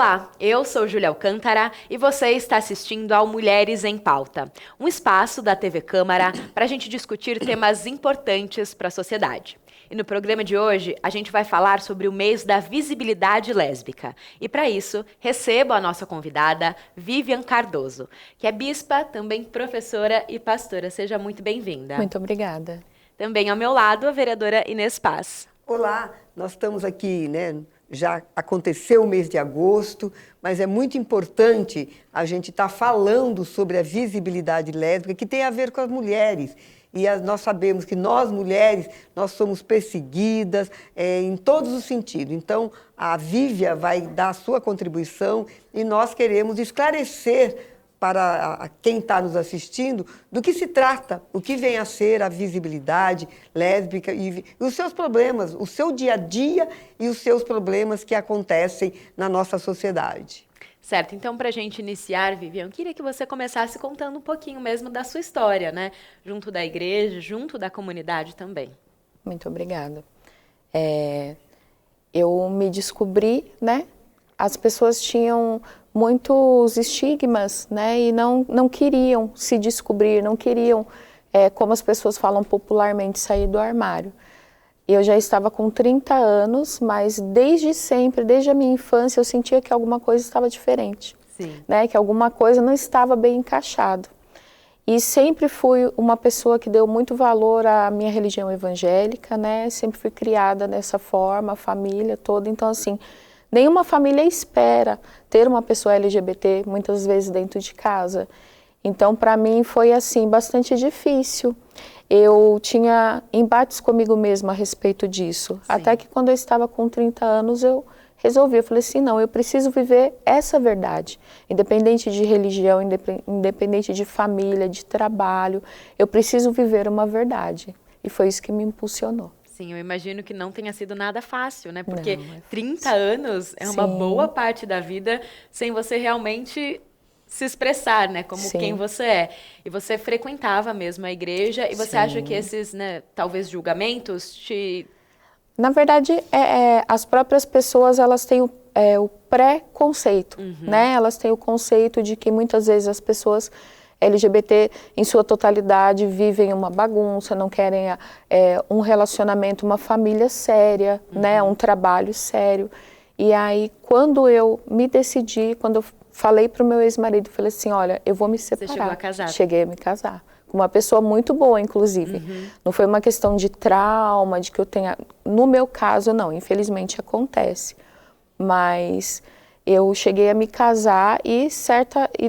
Olá, eu sou Júlia Alcântara e você está assistindo ao Mulheres em Pauta, um espaço da TV Câmara para a gente discutir temas importantes para a sociedade. E no programa de hoje, a gente vai falar sobre o mês da visibilidade lésbica. E para isso, recebo a nossa convidada, Vivian Cardoso, que é bispa, também professora e pastora. Seja muito bem-vinda. Muito obrigada. Também ao meu lado, a vereadora Inês Paz. Olá, nós estamos aqui, já aconteceu o mês de agosto, mas é muito importante a gente estar falando sobre a visibilidade lésbica, que tem a ver com as mulheres. E nós sabemos que nós, mulheres, nós somos perseguidas em todos os sentidos. Então, a Vívia vai dar a sua contribuição e nós queremos esclarecer para quem está nos assistindo do que se trata, o que vem a ser a visibilidade lésbica e os seus problemas, o seu dia a dia e os seus problemas que acontecem na nossa sociedade. Certo, então para a gente iniciar, Vivian, eu queria que você começasse contando um pouquinho mesmo da sua história, né? Junto da igreja, junto da comunidade também. Muito obrigada. Eu me descobri, né? As pessoas tinham muitos estigmas, né? E não queriam se descobrir, não queriam, como as pessoas falam popularmente, sair do armário. Eu já estava com 30 anos, mas desde sempre, desde a minha infância, eu sentia que alguma coisa estava diferente. Sim. Né? Que alguma coisa não estava bem encaixado. E sempre fui uma pessoa que deu muito valor à minha religião evangélica, né? Sempre fui criada dessa forma, a família toda. Então, assim, nenhuma família espera ter uma pessoa LGBT, muitas vezes dentro de casa. Então, para mim, foi, assim, bastante difícil. Eu tinha embates comigo mesma a respeito disso. Sim. Até que quando eu estava com 30 anos, eu resolvi. Eu falei assim, não, eu preciso viver essa verdade. Independente de religião, independente de família, de trabalho, eu preciso viver uma verdade. E foi isso que me impulsionou. Sim, eu imagino que não tenha sido nada fácil, né? Porque 30 fácil. anos é uma boa parte da vida sem você realmente se expressar, né, como Sim. quem você é. E você frequentava mesmo a igreja, e você Sim. acha que esses, né, talvez julgamentos te... Na verdade, as próprias pessoas, elas têm o preconceito, né? Elas têm o conceito de que muitas vezes as pessoas LGBT, em sua totalidade, vivem uma bagunça, não querem um relacionamento, uma família séria, né? Um trabalho sério. E aí, quando eu me decidi, quando eu falei para o meu ex-marido, falei assim, olha, eu vou me separar. Você chegou a casar? Cheguei a me casar. Com uma pessoa muito boa, inclusive. Não foi uma questão de trauma, de que eu tenha... No meu caso, não. Infelizmente, acontece. Mas eu cheguei a me casar e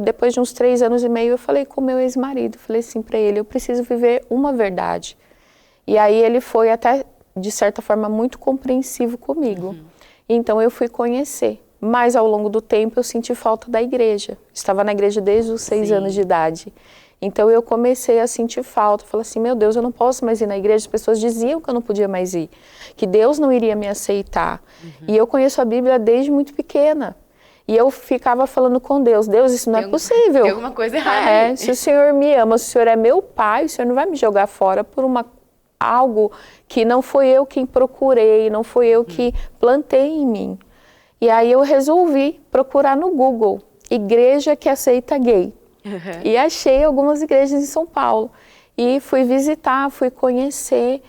depois de uns 3 anos e meio, eu falei com o meu ex-marido. Falei assim para ele, eu preciso viver uma verdade. E aí ele foi até, de certa forma, muito compreensivo comigo. Então, eu fui conhecer. Mas, ao longo do tempo, eu senti falta da igreja. Estava na igreja desde os 6 anos de idade. Então, eu comecei a sentir falta. Falei assim, meu Deus, eu não posso mais ir na igreja. As pessoas diziam que eu não podia mais ir. Que Deus não iria me aceitar. E eu conheço a Bíblia desde muito pequena. E eu ficava falando com Deus, Deus, isso não é possível. Tem alguma coisa errada aí. Se o Senhor me ama, se o Senhor é meu pai, o Senhor não vai me jogar fora por algo que não foi eu quem procurei, não foi eu que plantei em mim. E aí eu resolvi procurar no Google, igreja que aceita gay. E achei algumas igrejas em São Paulo. E fui visitar, fui conhecer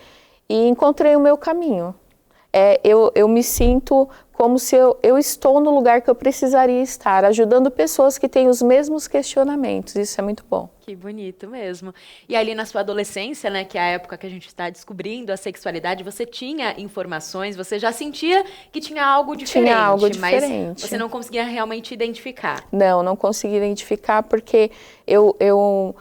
e encontrei o meu caminho. Eu me sinto como se eu estou no lugar que eu precisaria estar, ajudando pessoas que têm os mesmos questionamentos. Isso é muito bom. Que bonito mesmo. E ali na sua adolescência, né, que é a época que a gente está descobrindo a sexualidade, você tinha informações, você já sentia que tinha algo diferente. Tinha algo diferente. Mas você não conseguia realmente identificar. Não consegui identificar porque eu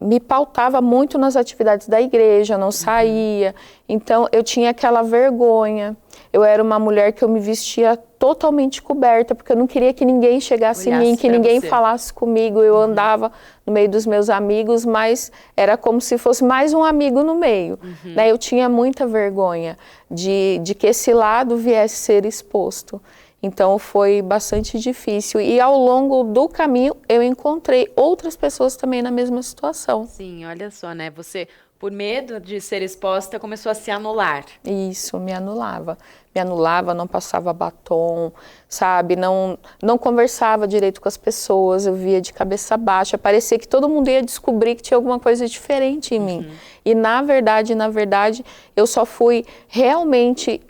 me pautava muito nas atividades da igreja, não saía, então eu tinha aquela vergonha. Eu era uma mulher que eu me vestia totalmente coberta, porque eu não queria que ninguém chegasse em mim, que ninguém falasse comigo. Eu andava no meio dos meus amigos, mas era como se fosse mais um amigo no meio. Né? Eu tinha muita vergonha de que esse lado viesse ser exposto. Então foi bastante difícil e ao longo do caminho eu encontrei outras pessoas também na mesma situação. Sim, olha só, né? Você por medo de ser exposta, começou a se anular. Isso, me anulava. Me anulava, não passava batom, sabe? Não conversava direito com as pessoas, eu via de cabeça baixa. Parecia que todo mundo ia descobrir que tinha alguma coisa diferente em mim. E na verdade, eu só fui realmente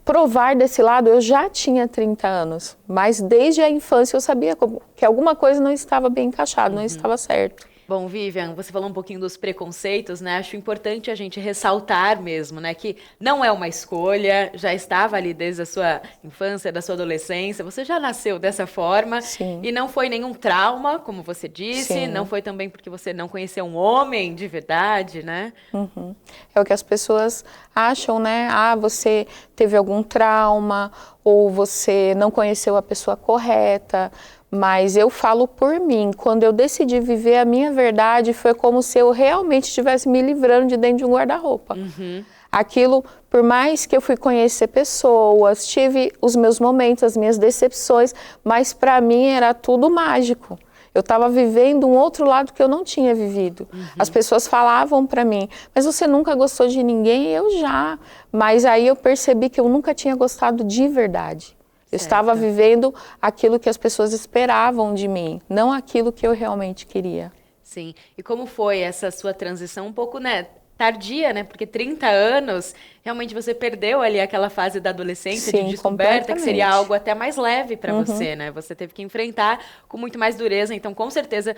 provar desse lado, eu já tinha 30 anos. Mas desde a infância eu sabia que alguma coisa não estava bem encaixada, não estava certo. Bom, Vivian, você falou um pouquinho dos preconceitos, né? Acho importante a gente ressaltar mesmo, né? Que não é uma escolha, já estava ali desde a sua infância, da sua adolescência, você já nasceu dessa forma. Sim. E não foi nenhum trauma, como você disse, Sim. não foi também porque você não conheceu um homem de verdade, né? É o que as pessoas acham, né? Ah, você teve algum trauma, ou você não conheceu a pessoa correta. Mas eu falo por mim, quando eu decidi viver a minha verdade, foi como se eu realmente estivesse me livrando de dentro de um guarda-roupa. Aquilo, por mais que eu fui conhecer pessoas, tive os meus momentos, as minhas decepções, mas para mim era tudo mágico. Eu estava vivendo um outro lado que eu não tinha vivido. As pessoas falavam para mim, mas você nunca gostou de ninguém? Eu já. Mas aí eu percebi que eu nunca tinha gostado de verdade. Eu estava vivendo aquilo que as pessoas esperavam de mim, não aquilo que eu realmente queria. Sim. E como foi essa sua transição um pouco, né, tardia, né? Porque 30 anos, realmente você perdeu ali aquela fase da adolescência, Sim, de descoberta, que seria completamente. algo até mais leve para você, né? Você teve que enfrentar com muito mais dureza, então com certeza,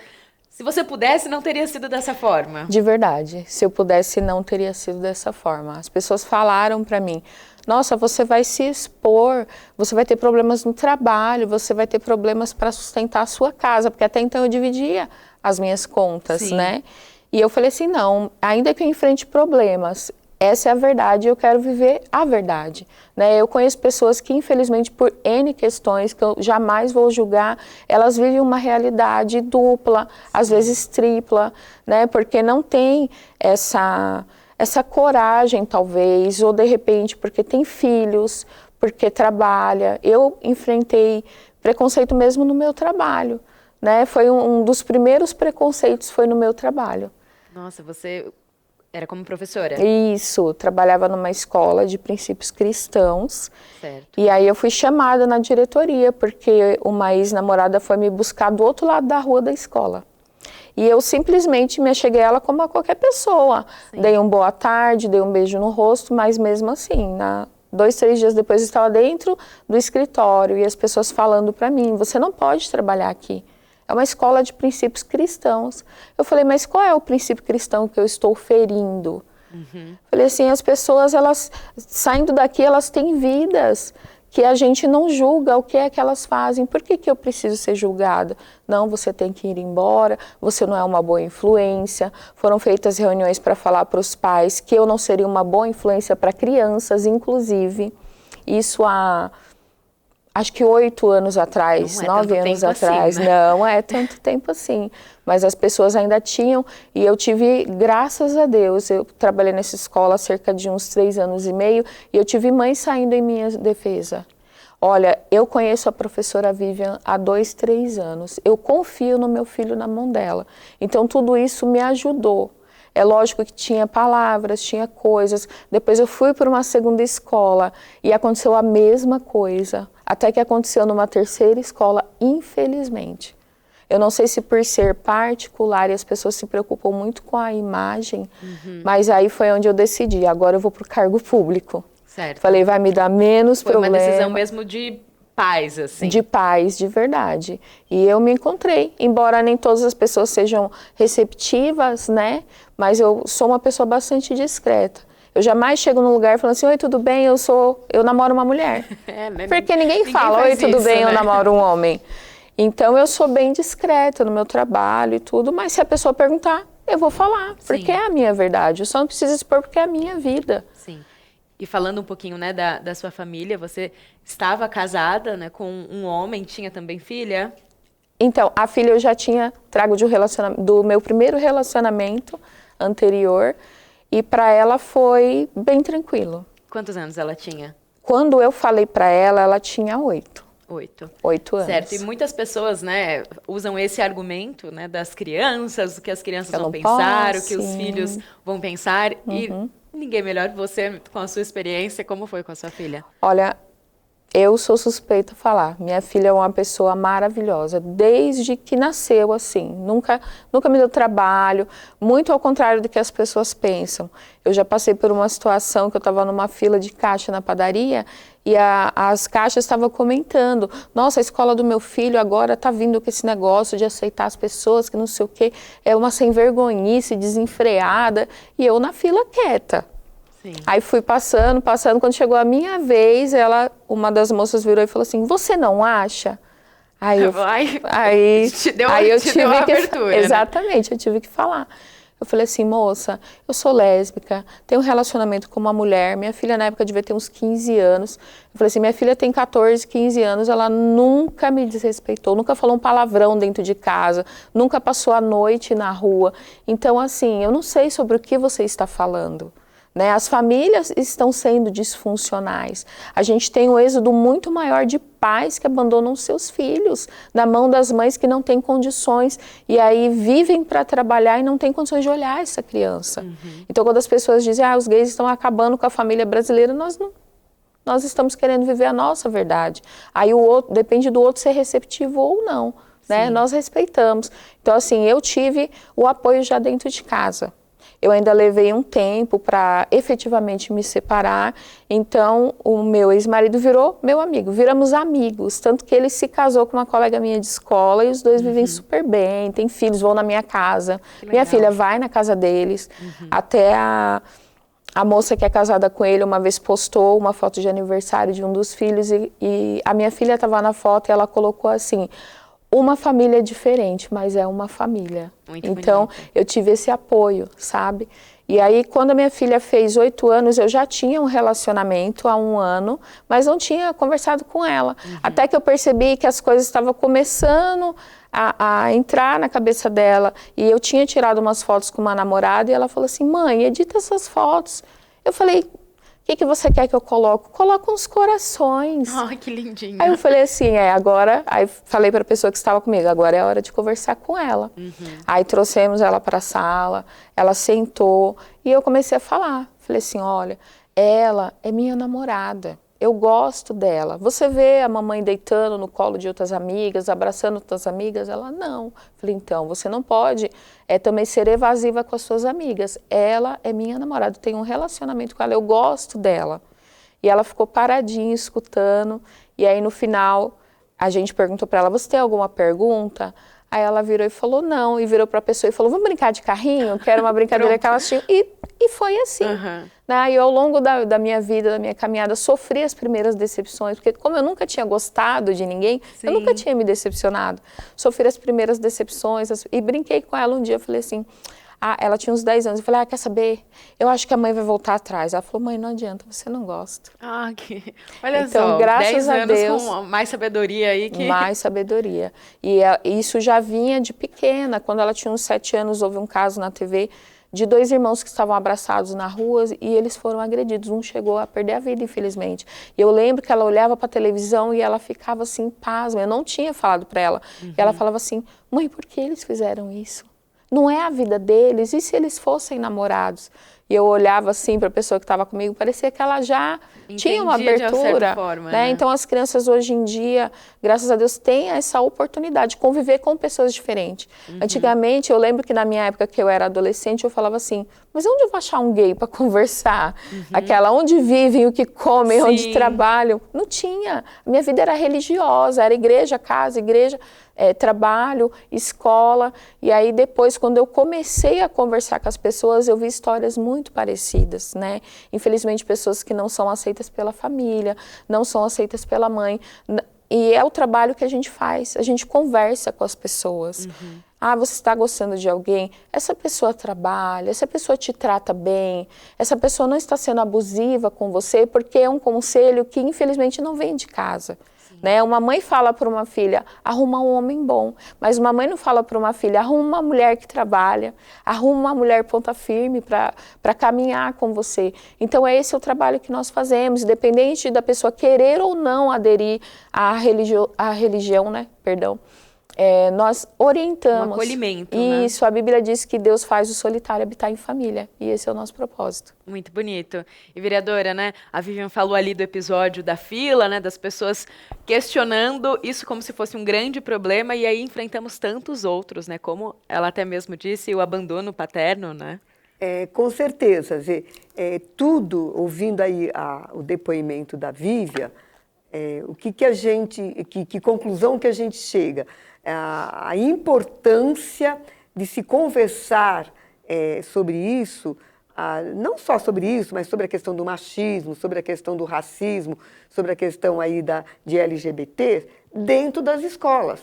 se você pudesse, não teria sido dessa forma. De verdade, se eu pudesse, não teria sido dessa forma. As pessoas falaram para mim, nossa, você vai se expor, você vai ter problemas no trabalho, você vai ter problemas para sustentar a sua casa, porque até então eu dividia as minhas contas, Sim. né? E eu falei assim, não, ainda que eu enfrente problemas, essa é a verdade, eu quero viver a verdade, né? Eu conheço pessoas que, infelizmente, por N questões, que eu jamais vou julgar, elas vivem uma realidade dupla, às vezes tripla, né? Porque não tem essa coragem, talvez, ou de repente porque tem filhos, porque trabalha. Eu enfrentei preconceito mesmo no meu trabalho, né? Foi um dos primeiros preconceitos, foi no meu trabalho. Nossa, você era como professora? Isso, trabalhava numa escola de princípios cristãos. Certo. E aí eu fui chamada na diretoria, porque uma ex-namorada foi me buscar do outro lado da rua da escola. E eu simplesmente me acheguei a ela como a qualquer pessoa. Sim. Dei um boa tarde, dei um beijo no rosto, mas mesmo assim, 2, 3 dias depois eu estava dentro do escritório e as pessoas falando para mim, você não pode trabalhar aqui. É uma escola de princípios cristãos. Eu falei, mas qual é o princípio cristão que eu estou ferindo? Falei assim, as pessoas, elas saindo daqui, elas têm vidas que a gente não julga o que é que elas fazem. Por que eu preciso ser julgada? Não, você tem que ir embora, você não é uma boa influência. Foram feitas reuniões para falar para os pais que eu não seria uma boa influência para crianças, inclusive. Isso há, acho que 8 anos atrás, 9 anos atrás. Assim, né? Não é tanto tempo assim. Mas as pessoas ainda tinham, e eu tive, graças a Deus, eu trabalhei nessa escola há cerca de uns 3 anos e meio, e eu tive mãe saindo em minha defesa. Olha, eu conheço a professora Vivian há 2, 3 anos, eu confio no meu filho na mão dela. Então tudo isso me ajudou. É lógico que tinha palavras, tinha coisas. Depois eu fui para uma segunda escola e aconteceu a mesma coisa. Até que aconteceu numa terceira escola, infelizmente. Eu não sei se por ser particular e as pessoas se preocupam muito com a imagem, mas aí foi onde eu decidi, agora eu vou para o cargo público. Certo. Falei, vai me dar menos problema. Foi uma decisão mesmo de paz, assim. De paz, de verdade. E eu me encontrei, embora nem todas as pessoas sejam receptivas, né? Mas eu sou uma pessoa bastante discreta. Eu jamais chego num lugar falando assim, oi, tudo bem, eu namoro uma mulher. Né? Porque ninguém fala, oi, tudo bem, eu namoro um homem. Então eu sou bem discreta no meu trabalho e tudo, mas se a pessoa perguntar, eu vou falar, porque é a minha verdade. Eu só não preciso expor porque é a minha vida. Sim. E falando um pouquinho, né, da sua família, você estava casada, né, com um homem, tinha também filha? Então, a filha eu já tinha trago do meu primeiro relacionamento anterior, e para ela foi bem tranquilo. Quantos anos ela tinha? Quando eu falei para ela, ela tinha 8. 8. 8 anos. Certo, e muitas pessoas, né, usam esse argumento, né, das crianças, o que as crianças Que eu vão não pensar, posso, o que os sim. filhos vão pensar, e ninguém melhor que você, com a sua experiência, como foi com a sua filha? Olha, eu sou suspeita a falar. Minha filha é uma pessoa maravilhosa, desde que nasceu assim. Nunca me deu trabalho, muito ao contrário do que as pessoas pensam. Eu já passei por uma situação que eu estava numa fila de caixa na padaria e as caixas estavam comentando: nossa, a escola do meu filho agora está vindo com esse negócio de aceitar as pessoas, que não sei o quê, é uma sem vergonhice, desenfreada, e eu na fila quieta. Sim. Aí fui passando, quando chegou a minha vez, uma das moças virou e falou assim: você não acha? Aí eu tive uma que abertura, exatamente, eu tive que falar. Eu falei assim: moça, eu sou lésbica, tenho um relacionamento com uma mulher, minha filha na época devia ter uns 15 anos. Eu falei assim: minha filha tem 14, 15 anos, ela nunca me desrespeitou, nunca falou um palavrão dentro de casa, nunca passou a noite na rua. Então, assim, eu não sei sobre o que você está falando. Né? As famílias estão sendo disfuncionais. A gente tem um êxodo muito maior de pais que abandonam seus filhos na mão das mães que não têm condições e aí vivem para trabalhar e não têm condições de olhar essa criança. Então, quando as pessoas dizem: os gays estão acabando com a família brasileira, nós estamos querendo viver a nossa verdade. Aí o outro, depende do outro ser receptivo ou não. Né? Nós respeitamos. Então, assim, eu tive o apoio já dentro de casa. Eu ainda levei um tempo para efetivamente me separar, então o meu ex-marido virou meu amigo, viramos amigos, tanto que ele se casou com uma colega minha de escola e os dois vivem super bem, têm filhos, vão na minha casa, minha filha vai na casa deles, até a moça que é casada com ele uma vez postou uma foto de aniversário de um dos filhos e a minha filha estava na foto e ela colocou assim: uma família diferente, mas é uma família. Muito então, bonito. Eu tive esse apoio, sabe? E aí, quando a minha filha fez 8 anos, eu já tinha um relacionamento há 1 ano, mas não tinha conversado com ela. Até que eu percebi que as coisas estavam começando a entrar na cabeça dela. E eu tinha tirado umas fotos com uma namorada e ela falou assim: mãe, edita essas fotos. Eu falei: o que você quer que eu coloque? Coloca uns corações. Ai, que lindinho. Aí eu falei assim: agora... Aí falei para a pessoa que estava comigo: agora é a hora de conversar com ela. Aí trouxemos ela para a sala, ela sentou e eu comecei a falar. Falei assim: olha, ela é minha namorada. Eu gosto dela. Você vê a mamãe deitando no colo de outras amigas, abraçando outras amigas? Ela: não. Falei: então, você não pode também ser evasiva com as suas amigas. Ela é minha namorada, eu tenho um relacionamento com ela, eu gosto dela. E ela ficou paradinha, escutando. E aí, no final, a gente perguntou para ela: você tem alguma pergunta? Aí ela virou e falou: não. E virou para a pessoa e falou: vamos brincar de carrinho? Que era uma brincadeira que elas tinham. E foi assim. Né? E ao longo da minha vida, da minha caminhada, sofri as primeiras decepções, porque como eu nunca tinha gostado de ninguém, eu nunca tinha me decepcionado. Sofri as primeiras decepções e brinquei com ela um dia, eu falei assim: ela tinha uns 10 anos, eu falei: quer saber? Eu acho que a mãe vai voltar atrás. Ela falou: mãe, não adianta, você não gosta. Olha então, só, graças 10 a anos Deus, com mais sabedoria aí que... Mais sabedoria. E isso já vinha de pequena. Quando ela tinha uns 7 anos, houve um caso na TV de 2 irmãos que estavam abraçados na rua e eles foram agredidos. Um chegou a perder a vida, infelizmente. E eu lembro que ela olhava para a televisão e ela ficava assim, pasma. Eu não tinha falado para ela. E ela falava assim: mãe, por que eles fizeram isso? Não é a vida deles, e se eles fossem namorados? E eu olhava assim para a pessoa que estava comigo, parecia que ela já tinha uma abertura. De certa forma, né? Então as crianças hoje em dia, graças a Deus, têm essa oportunidade de conviver com pessoas diferentes. Antigamente, eu lembro que na minha época que eu era adolescente, eu falava assim: mas onde eu vou achar um gay para conversar? Aquela onde vivem, o que comem, onde trabalham. Não tinha. A minha vida era religiosa, era igreja, casa, igreja, trabalho, escola. E aí depois, quando eu comecei a conversar com as pessoas, eu vi histórias muito parecidas, né? Infelizmente, pessoas que não são aceitas pela família, não são aceitas pela mãe. E é o trabalho que a gente faz, a gente conversa com as pessoas. Você está gostando de alguém? Essa pessoa trabalha, essa pessoa te trata bem, essa pessoa não está sendo abusiva com você, porque é um conselho que infelizmente não vem de casa. né? Uma mãe fala para uma filha, arruma um homem bom, mas uma mãe não fala para uma filha, arruma uma mulher que trabalha, arruma uma mulher ponta firme para caminhar com você. Então esse é o trabalho que nós fazemos, independente da pessoa querer ou não aderir à religião, né? Perdão. Nós orientamos. Um acolhimento, isso, né? A Bíblia diz que Deus faz o solitário habitar em família, e esse é o nosso propósito. Muito bonito. E vereadora, né, a Vivian falou ali do episódio da fila, né, das pessoas questionando isso como se fosse um grande problema, e aí enfrentamos tantos outros, né, como ela até mesmo disse, o abandono paterno, né? Com certeza. Tudo, ouvindo aí o depoimento da Vivian, que conclusão que a gente chega? A importância de se conversar sobre isso, não só sobre isso, mas sobre a questão do machismo, sobre a questão do racismo, sobre a questão aí de LGBT, dentro das escolas.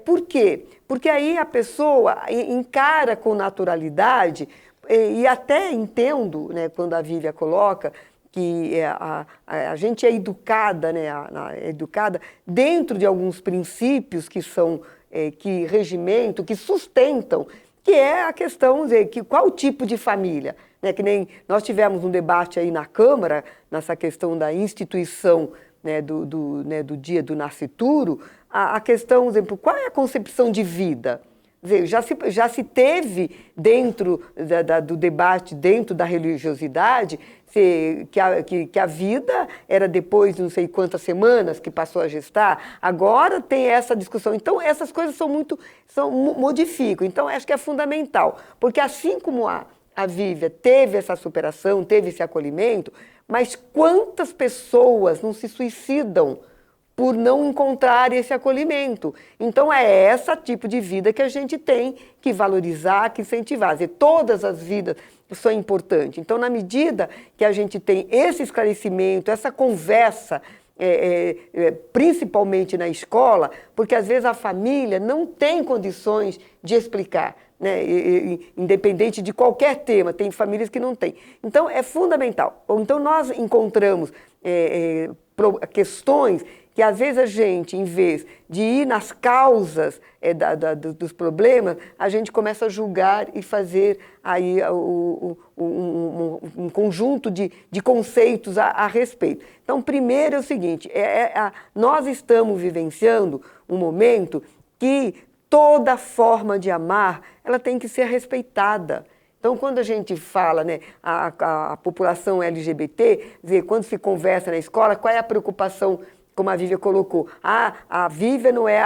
Por quê? Porque aí a pessoa encara com naturalidade, e até entendo, né, quando a Vivian coloca, que a gente é educada, né, educada dentro de alguns princípios que são, que regimentam, que sustentam, que é a questão de qual tipo de família. Né, que nem nós tivemos um debate aí na Câmara, nessa questão da instituição, né, do dia do nascituro, a questão, por exemplo, qual é a concepção de vida? Já se teve dentro do debate, dentro da religiosidade, que a vida era depois de não sei quantas semanas que passou a gestar. Agora tem essa discussão. Então, essas coisas modificam. Então, acho que é fundamental. Porque assim como a Vivian teve essa superação, teve esse acolhimento, mas quantas pessoas não se suicidam por não encontrar esse acolhimento? Então, é esse tipo de vida que a gente tem que valorizar, que incentivar. Todas as vidas são importantes. Então, na medida que a gente tem esse esclarecimento, essa conversa, principalmente na escola, porque às vezes a família não tem condições de explicar, né? Independente de qualquer tema, tem famílias que não têm. Então, é fundamental. Então, nós encontramos questões que às vezes a gente, em vez de ir nas causas dos problemas, a gente começa a julgar e fazer aí um conjunto de conceitos a respeito. Então, primeiro é o seguinte, nós estamos vivenciando um momento que toda forma de amar, ela tem que ser respeitada. Então, quando a gente fala, né, a população LGBT, quando se conversa na escola, qual é a preocupação? Como a Vivian colocou, a Vivian não é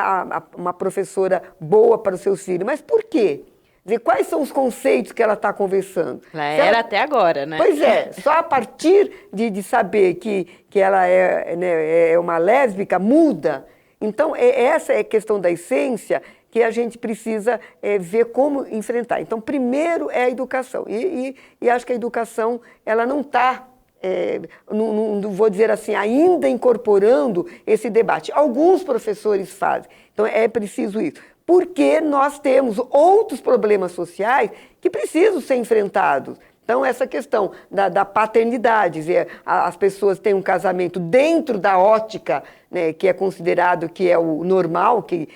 uma professora boa para os seus filhos. Mas por quê? Quais são os conceitos que ela está conversando? Ela era até agora, né? Pois é, só a partir de saber que ela é uma lésbica, muda. Então, essa é a questão da essência que a gente precisa ver como enfrentar. Então, primeiro é a educação. E acho que a educação ela não está... não vou dizer assim, ainda incorporando esse debate. Alguns professores fazem, então é preciso isso. Porque nós temos outros problemas sociais que precisam ser enfrentados. Então, essa questão da paternidade, as pessoas têm um casamento dentro da ótica, né, que é considerado que é o normal, que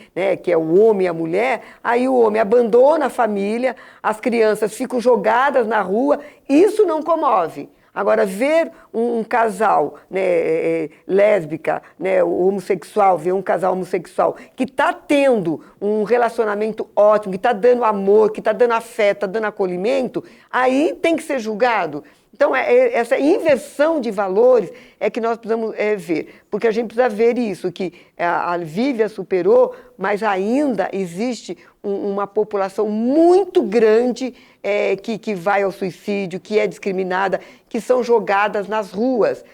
é o homem e a mulher, aí o homem abandona a família, as crianças ficam jogadas na rua, isso não comove. Agora, ver um casal, né, lésbica, né, homossexual, ver um casal homossexual que está tendo um relacionamento ótimo, que está dando amor, que está dando afeto, está dando acolhimento, aí tem que ser julgado. Então, essa inversão de valores é que nós precisamos ver, porque a gente precisa ver isso, que a Vivian superou, mas ainda existe uma população muito grande que vai ao suicídio, que é discriminada, que são jogadas nas ruas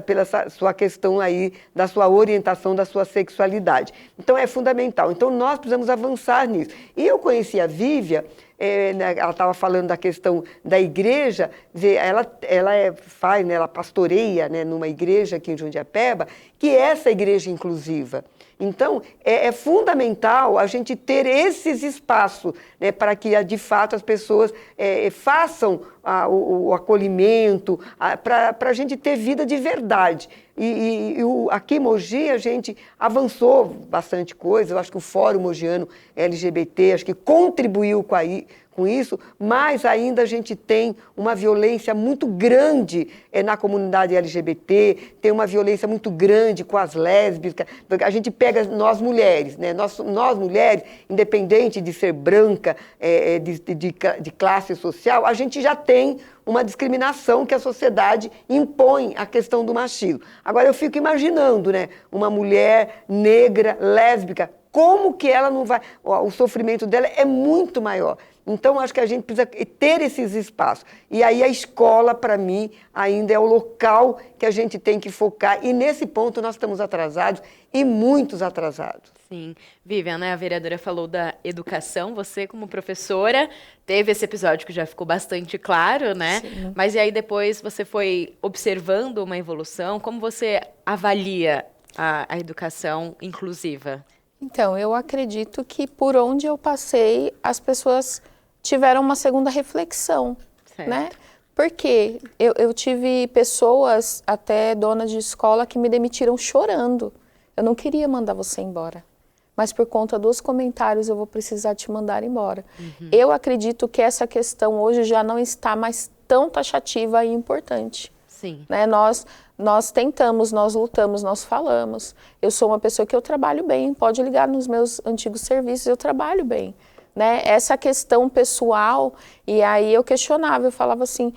pela sua questão aí, da sua orientação, da sua sexualidade. Então, é fundamental. Então, nós precisamos avançar nisso. E eu conheci a Vivian, ela estava falando da questão da igreja, ela pastoreia, né, numa igreja aqui em Jundiapeba, que é essa igreja inclusiva. Então, é fundamental a gente ter esses espaços, né, para que, de fato, as pessoas façam o acolhimento, para a gente ter vida de verdade. Aqui em Mogi a gente avançou bastante coisa, eu acho que o Fórum Mogiano LGBT, acho que contribuiu com isso, mas ainda a gente tem uma violência muito grande na comunidade LGBT, tem uma violência muito grande com as lésbicas. A gente pega nós mulheres, né? Nós mulheres, independente de ser branca, de classe social, a gente já tem uma discriminação que a sociedade impõe à questão do machismo. Agora eu fico imaginando, né, uma mulher negra, lésbica, como que ela não vai... O sofrimento dela é muito maior. Então, acho que a gente precisa ter esses espaços. E aí a escola, para mim, ainda é o local que a gente tem que focar. E nesse ponto nós estamos atrasados e muitos atrasados. Sim. Vivian, né, a vereadora falou da educação. Você, como professora, teve esse episódio que já ficou bastante claro, né? Sim. Mas e aí depois você foi observando uma evolução. Como você avalia a educação inclusiva? Então, eu acredito que por onde eu passei, as pessoas tiveram uma segunda reflexão, certo. Né? Porque eu tive pessoas, até donas de escola, que me demitiram chorando. Eu não queria mandar você embora, mas por conta dos comentários eu vou precisar te mandar embora. Eu acredito que essa questão hoje já não está mais tão taxativa e importante. Sim. Né? Nós tentamos, nós lutamos, nós falamos. Eu sou uma pessoa que eu trabalho bem, pode ligar nos meus antigos serviços, eu trabalho bem. Né? Essa questão pessoal, e aí eu questionava, eu falava assim,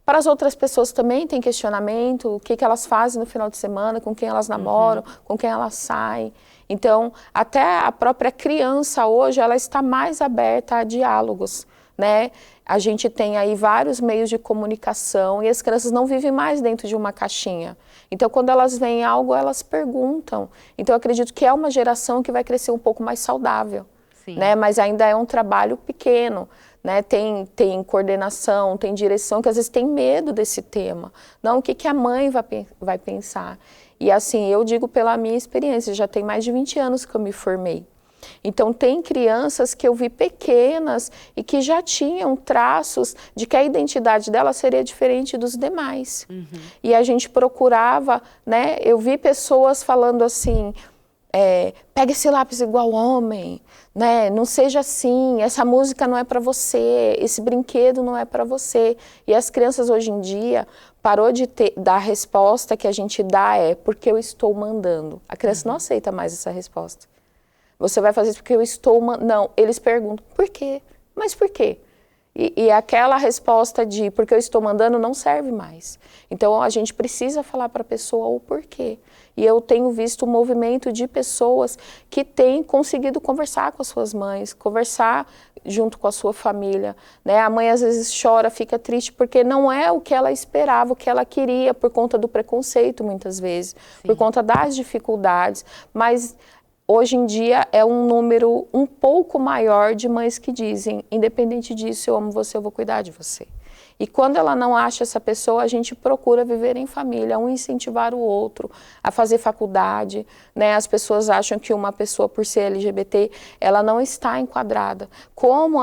para as outras pessoas também tem questionamento, o que elas fazem no final de semana, com quem elas namoram, com quem elas saem. Então, até a própria criança hoje, ela está mais aberta a diálogos, né? A gente tem aí vários meios de comunicação e as crianças não vivem mais dentro de uma caixinha. Então, quando elas veem algo, elas perguntam. Então, eu acredito que é uma geração que vai crescer um pouco mais saudável. Né? Mas ainda é um trabalho pequeno, né? Tem coordenação, tem direção, que às vezes tem medo desse tema. Não, o que a mãe vai pensar? E assim, eu digo pela minha experiência, já tem mais de 20 anos que eu me formei. Então, tem crianças que eu vi pequenas e que já tinham traços de que a identidade dela seria diferente dos demais. E a gente procurava, né? Eu vi pessoas falando assim... pega esse lápis igual homem, né? Não seja assim, essa música não é para você, esse brinquedo não é para você. E as crianças hoje em dia parou de dar a resposta que a gente dá porque eu estou mandando. A criança não aceita mais essa resposta. Você vai fazer isso porque eu estou mandando. Não, eles perguntam, por quê? Mas por quê? E aquela resposta de porque eu estou mandando não serve mais. Então, a gente precisa falar para a pessoa o porquê. E eu tenho visto um movimento de pessoas que têm conseguido conversar com as suas mães, conversar junto com a sua família. Né? A mãe às vezes chora, fica triste, porque não é o que ela esperava, o que ela queria, por conta do preconceito, muitas vezes, por conta das dificuldades. Mas... hoje em dia é um número um pouco maior de mães que dizem, independente disso, eu amo você, eu vou cuidar de você. E quando ela não acha essa pessoa, a gente procura viver em família, um incentivar o outro a fazer faculdade. Né? As pessoas acham que uma pessoa, por ser LGBT, ela não está enquadrada. Como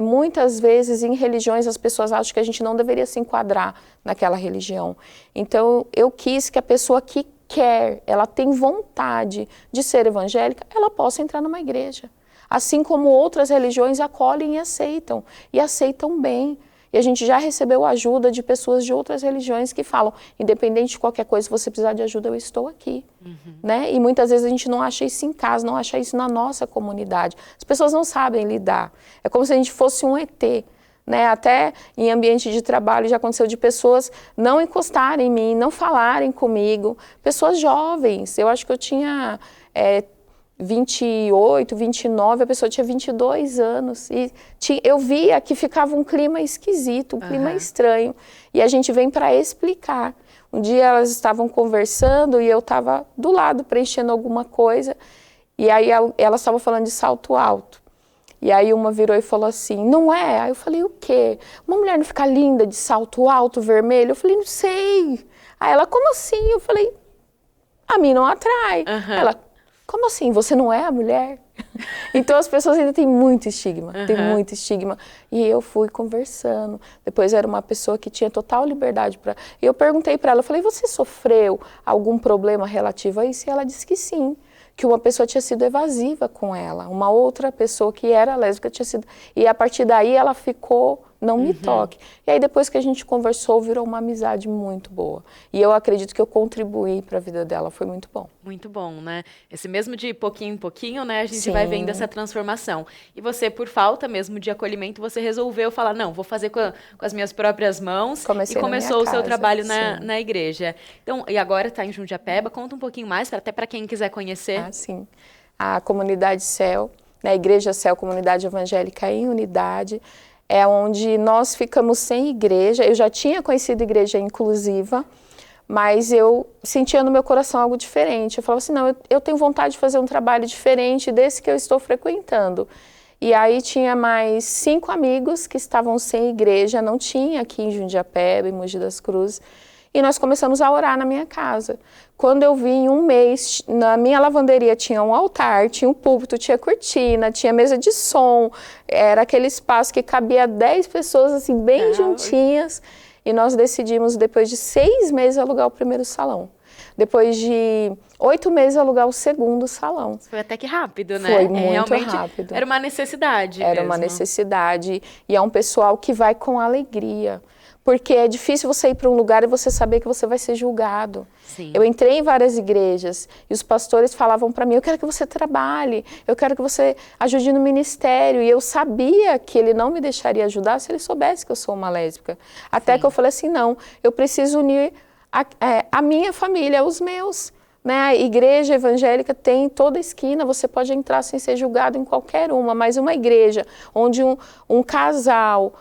muitas vezes em religiões as pessoas acham que a gente não deveria se enquadrar naquela religião. Então eu quis que a pessoa que ela tem vontade de ser evangélica, ela possa entrar numa igreja. Assim como outras religiões acolhem e aceitam bem. E a gente já recebeu ajuda de pessoas de outras religiões que falam, independente de qualquer coisa, se você precisar de ajuda, eu estou aqui. Né? E muitas vezes a gente não acha isso em casa, não acha isso na nossa comunidade. As pessoas não sabem lidar. É como se a gente fosse um ET. Né? Até em ambiente de trabalho já aconteceu de pessoas não encostarem em mim, não falarem comigo. Pessoas jovens, eu acho que eu tinha 28, 29, a pessoa tinha 22 anos. E eu via que ficava um clima esquisito, um clima estranho. E a gente vem para explicar. Um dia elas estavam conversando e eu estava do lado preenchendo alguma coisa. E aí elas estavam falando de salto alto. E aí uma virou e falou assim, não é? Aí eu falei, o quê? Uma mulher não fica linda de salto alto, vermelho? Eu falei, não sei. Aí ela, como assim? Eu falei, a mim não atrai. Ela, como assim? Você não é a mulher? Então as pessoas ainda têm muito estigma, tem muito estigma. E eu fui conversando. Depois era uma pessoa que tinha total liberdade para. E eu perguntei para ela, eu falei, você sofreu algum problema relativo a isso? E ela disse que sim, que uma pessoa tinha sido evasiva com ela, uma outra pessoa que era lésbica tinha sido. E a partir daí ela ficou, não me toque. E aí depois que a gente conversou, virou uma amizade muito boa. E eu acredito que eu contribuí para a vida dela, foi muito bom. Muito bom, né? Esse mesmo de pouquinho em pouquinho, né, a gente vai vendo essa transformação. E você, por falta mesmo de acolhimento, você resolveu falar, não, vou fazer com as minhas próprias mãos. Comecei e começou o seu casa, trabalho na igreja. Então, e agora está em Jundiapeba, conta um pouquinho mais, até para quem quiser conhecer. Ah, sim. A Comunidade Céu, né, a Igreja Céu, Comunidade Evangélica em Unidade, é onde nós ficamos sem igreja. Eu já tinha conhecido igreja inclusiva, mas eu sentia no meu coração algo diferente. Eu falava assim, não, eu tenho vontade de fazer um trabalho diferente desse que eu estou frequentando. E aí tinha mais 5 amigos que estavam sem igreja, não tinha aqui em Jundiapeba, em Mogi das Cruzes, e nós começamos a orar na minha casa. Quando eu vi em um mês, na minha lavanderia tinha um altar, tinha um púlpito, tinha cortina, tinha mesa de som, era aquele espaço que cabia 10 pessoas assim, bem juntinhas. E nós decidimos, depois de 6 meses, alugar o primeiro salão. Depois de 8 meses, alugar o segundo salão. Foi até que rápido, né? Foi muito realmente rápido. Era uma necessidade Era mesmo. uma necessidade. E é um pessoal que vai com alegria. Porque é difícil você ir para um lugar e você saber que você vai ser julgado. Sim. Eu entrei em várias igrejas e os pastores falavam para mim, eu quero que você trabalhe, eu quero que você ajude no ministério. E eu sabia que ele não me deixaria ajudar se ele soubesse que eu sou uma lésbica. Até que eu falei assim, não, eu preciso unir a minha família, os meus. Né? A igreja evangélica tem em toda esquina, você pode entrar sem ser julgado em qualquer uma, mas uma igreja onde um casal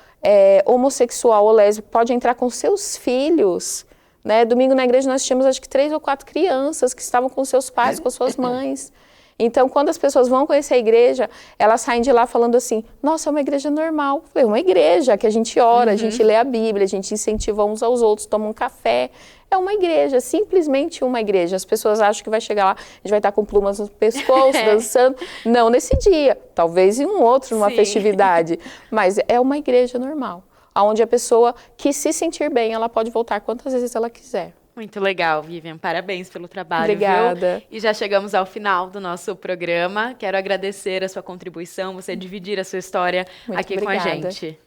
homossexual ou lésbico pode entrar com seus filhos, né? Domingo na igreja nós tínhamos acho que 3 ou 4 crianças que estavam com seus pais, com suas mães. Então, quando as pessoas vão conhecer a igreja, elas saem de lá falando assim, nossa, é uma igreja normal. É uma igreja que a gente ora, a gente lê a Bíblia, a gente incentiva uns aos outros, toma um café. É uma igreja, simplesmente uma igreja. As pessoas acham que vai chegar lá, a gente vai estar com plumas no pescoço, dançando. Não nesse dia, talvez em um outro, numa festividade. Mas é uma igreja normal, onde a pessoa que se sentir bem, ela pode voltar quantas vezes ela quiser. Muito legal, Vivian. Parabéns pelo trabalho. Obrigada. Viu? E já chegamos ao final do nosso programa. Quero agradecer a sua contribuição, você dividir a sua história aqui com a gente.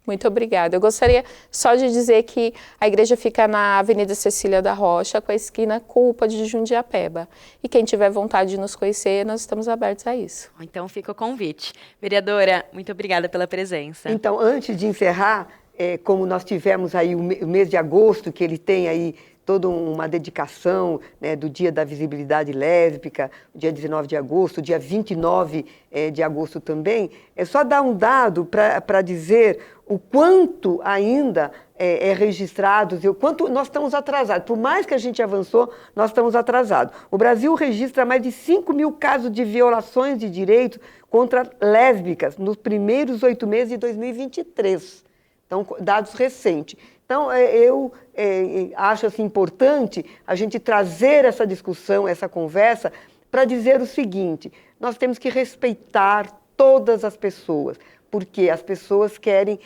Muito obrigada. Eu gostaria só de dizer que a igreja fica na Avenida Cecília da Rocha, com a esquina Culpa de Jundiapeba. E quem tiver vontade de nos conhecer, nós estamos abertos a isso. Então fica o convite. Vereadora, muito obrigada pela presença. Então, antes de encerrar, como nós tivemos aí o mês de agosto, que ele tem aí toda uma dedicação, né, do Dia da Visibilidade Lésbica, dia 19 de agosto, dia 29 de agosto também, é só dar um dado para dizer o quanto ainda é registrado, o quanto nós estamos atrasados. Por mais que a gente avançou, nós estamos atrasados. O Brasil registra mais de 5 mil casos de violações de direitos contra lésbicas nos primeiros 8 meses de 2023. Então, dados recentes. Então, eu acho assim, importante a gente trazer essa discussão, essa conversa, para dizer o seguinte, nós temos que respeitar todas as pessoas, porque as pessoas querem,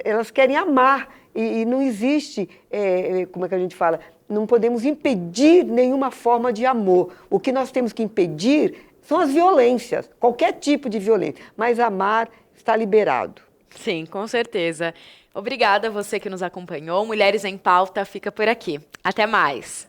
elas querem amar, e não existe, como é que a gente fala, não podemos impedir nenhuma forma de amor. O que nós temos que impedir são as violências, qualquer tipo de violência, mas amar está liberado. Sim, com certeza. Obrigada a você que nos acompanhou. Mulheres em Pauta fica por aqui. Até mais.